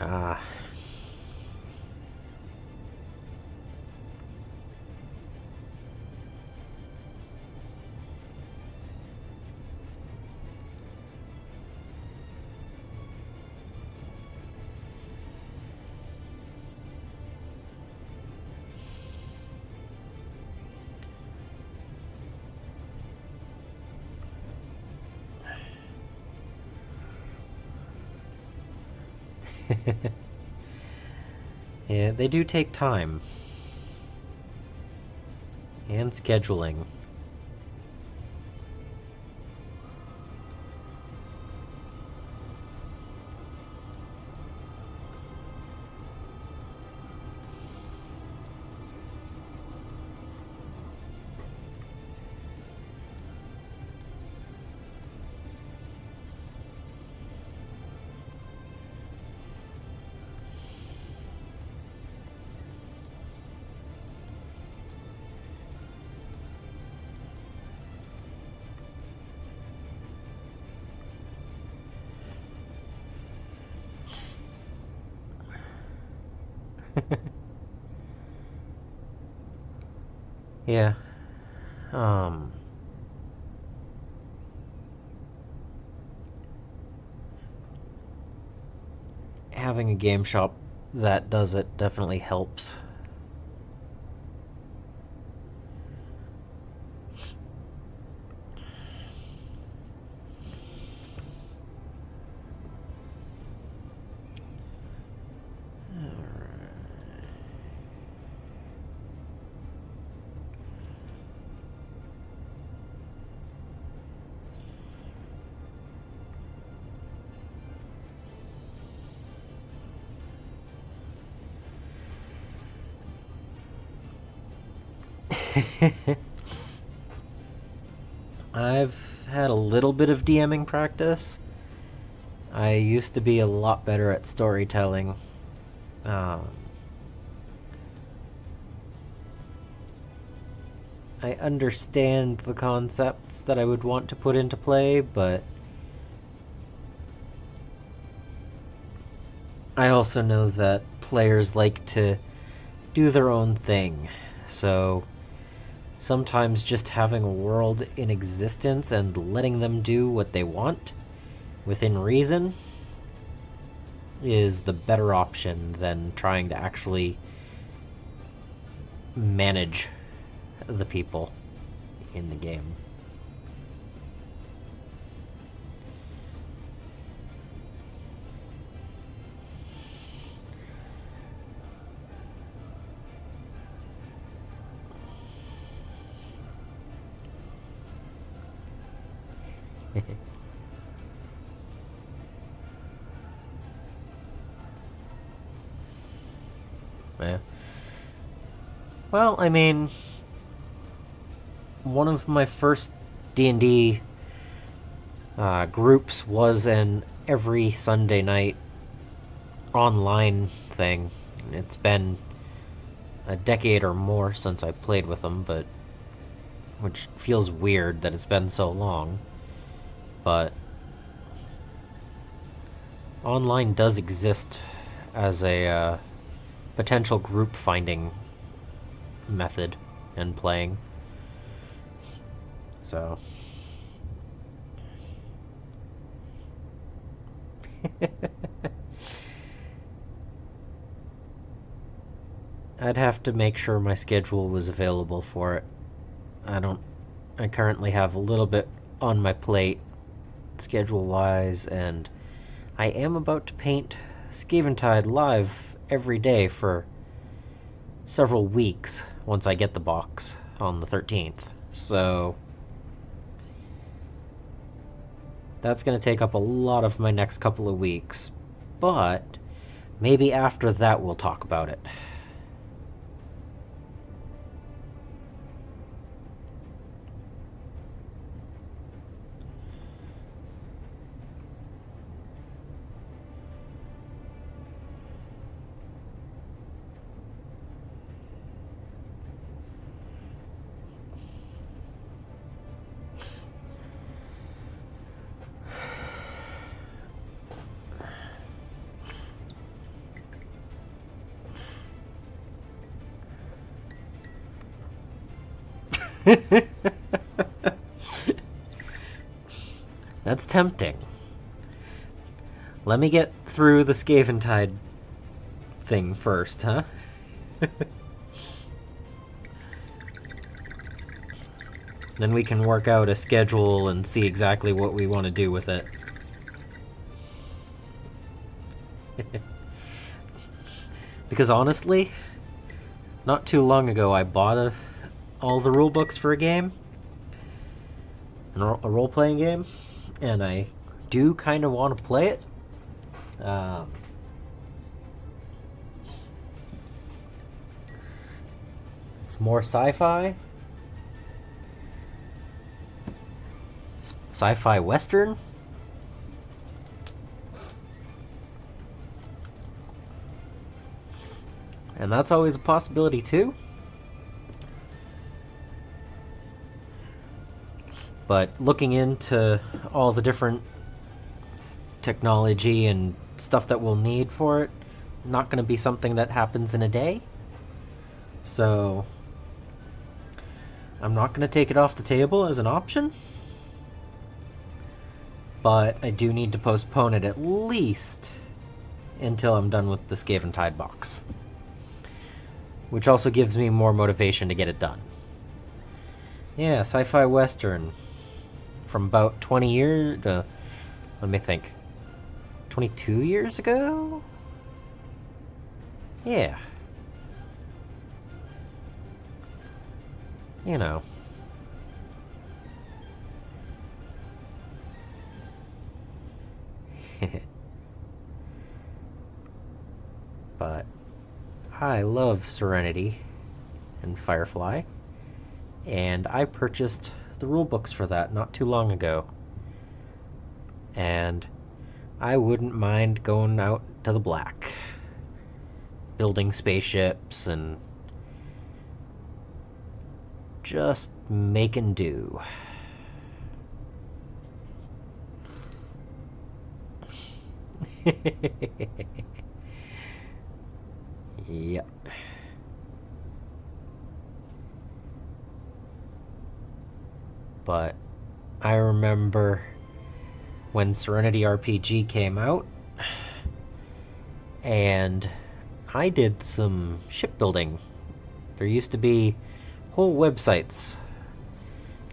Ah. Yeah, they do take time. And scheduling. Yeah. Um. Having a game shop that does it definitely helps. I've had a little bit of DMing practice. I used to be a lot better at storytelling. Um, I understand the concepts that I would want to put into play, but I also know that players like to do their own thing. So sometimes just having a world in existence and letting them do what they want within reason is the better option than trying to actually manage the people in the game. Yeah. Well, I mean, one of my first D&D groups was an every Sunday night online thing. It's been a decade or more since I played with them, but which feels weird that it's been so long. But online does exist as a potential group finding method and playing. So I'd have to make sure my schedule was available for it. I currently have a little bit on my plate, schedule-wise, and I am about to paint Skaventide live every day for several weeks once I get the box on the 13th. So that's going to take up a lot of my next couple of weeks. But maybe after that we'll talk about it. That's tempting. Let me get through the Skaventide thing first, huh? Then we can work out a schedule and see exactly what we want to do with it. Because honestly, not too long ago I bought all the rule books for a game, a role-playing game, and I do kind of want to play it. It's more sci-fi. Sci-fi western. And that's always a possibility too. But looking into all the different technology and stuff that we'll need for it, not going to be something that happens in a day. So I'm not going to take it off the table as an option. But I do need to postpone it at least until I'm done with the Skaventide box. Which also gives me more motivation to get it done. Yeah, sci-fi western. From about 20 years... let me think. 22 years ago? Yeah. You know. But I love Serenity and Firefly, and I purchased the rule books for that not too long ago. And I wouldn't mind going out to the black, building spaceships and just making do. Yep. But I remember when Serenity RPG came out, and I did some shipbuilding. There used to be whole websites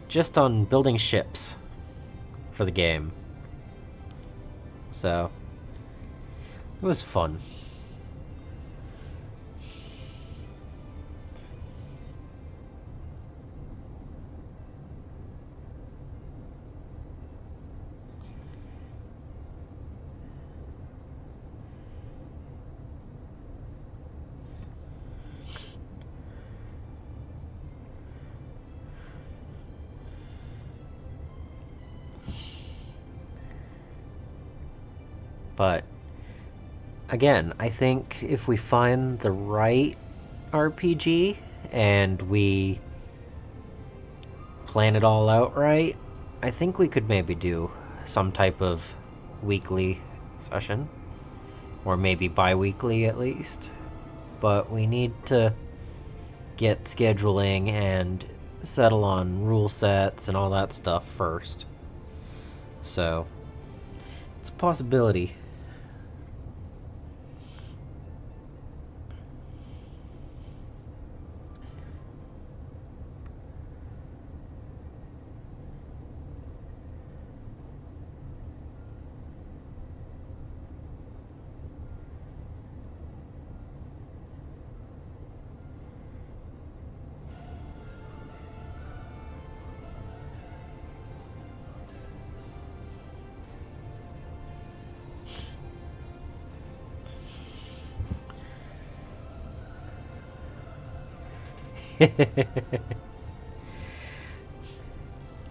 just on building ships for the game. So it was fun. But again, I think if we find the right RPG and we plan it all out right, I think we could maybe do some type of weekly session, or maybe bi-weekly at least. But we need to get scheduling and settle on rule sets and all that stuff first. So it's a possibility.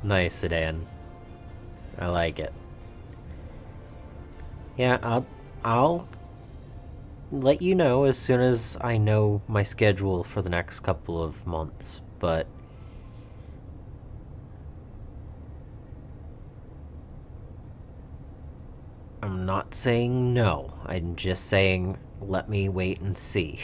Nice, Sedan. I like it. Yeah, I'll let you know as soon as I know my schedule for the next couple of months, but I'm not saying no. I'm just saying let me wait and see.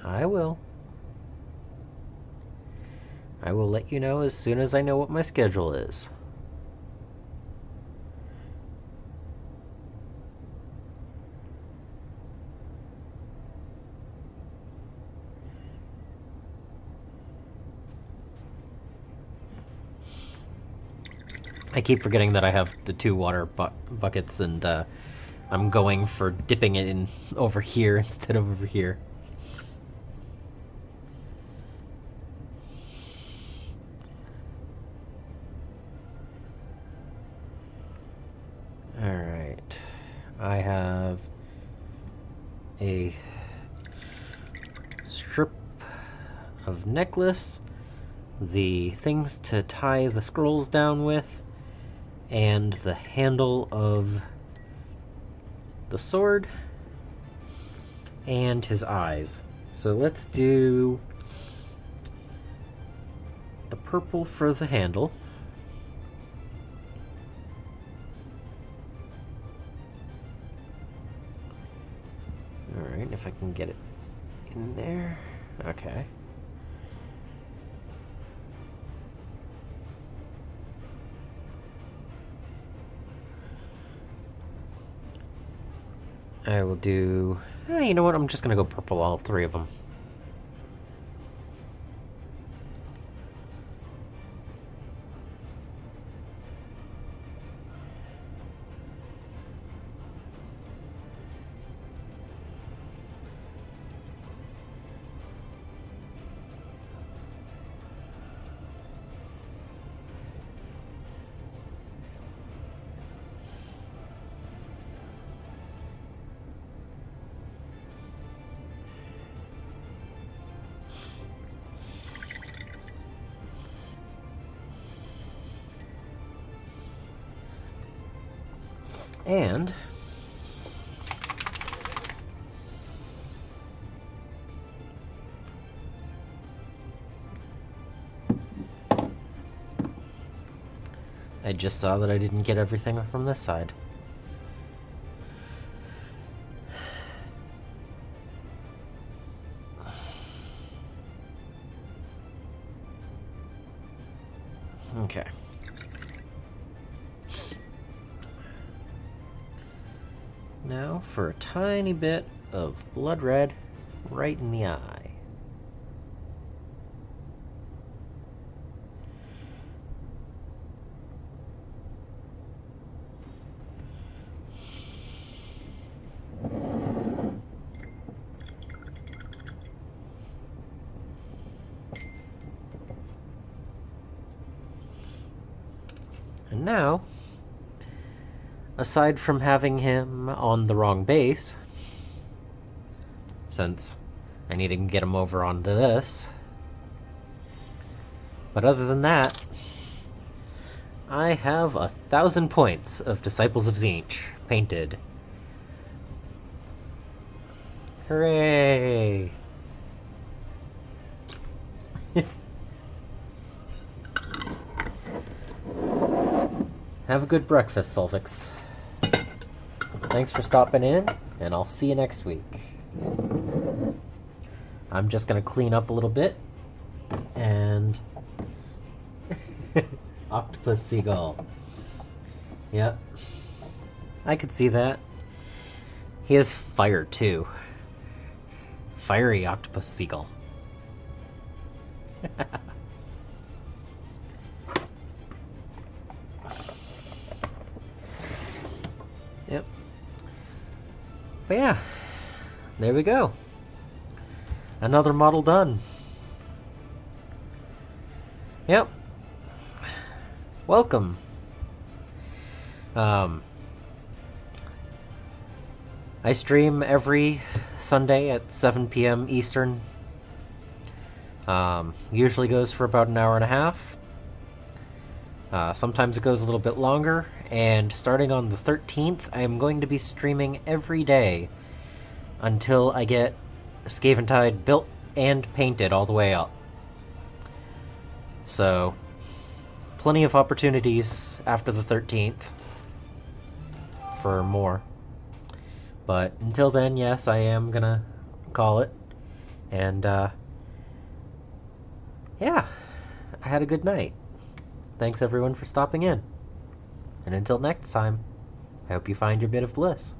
I will. I will let you know as soon as I know what my schedule is. I keep forgetting that I have the two water buckets, and I'm going for dipping it in over here instead of over here. Alright. I have a strip of necklace, the things to tie the scrolls down with, and the handle of the sword, and his eyes. So let's do the purple for the handle. Alright, if I can get it in there. Okay. I will do... you know what? I'm just gonna go purple, all three of them. And I just saw that I didn't get everything from this side. Okay. Now for a tiny bit of blood red right in the eye. And now, aside from having him on the wrong base, since I need to get him over onto this, but other than that, I have 1,000 points of Disciples of Tzeentch painted. Hooray! Have a good breakfast, Sulfix. Thanks for stopping in, and I'll see you next week. I'm just gonna clean up a little bit, and... Octopus Seagull. Yep. I could see that. He has fire, too. Fiery octopus seagull. Yep. But yeah, there we go. Another model done. Yep. Welcome. I stream every Sunday at 7 p.m. Eastern. Usually goes for about an hour and a half. Sometimes it goes a little bit longer, and starting on the 13th, I am going to be streaming every day until I get Scaventide built and painted all the way up. So, plenty of opportunities after the 13th for more. But until then, yes, I am gonna call it. And, yeah, I had a good night. Thanks everyone for stopping in. And until next time, I hope you find your bit of bliss.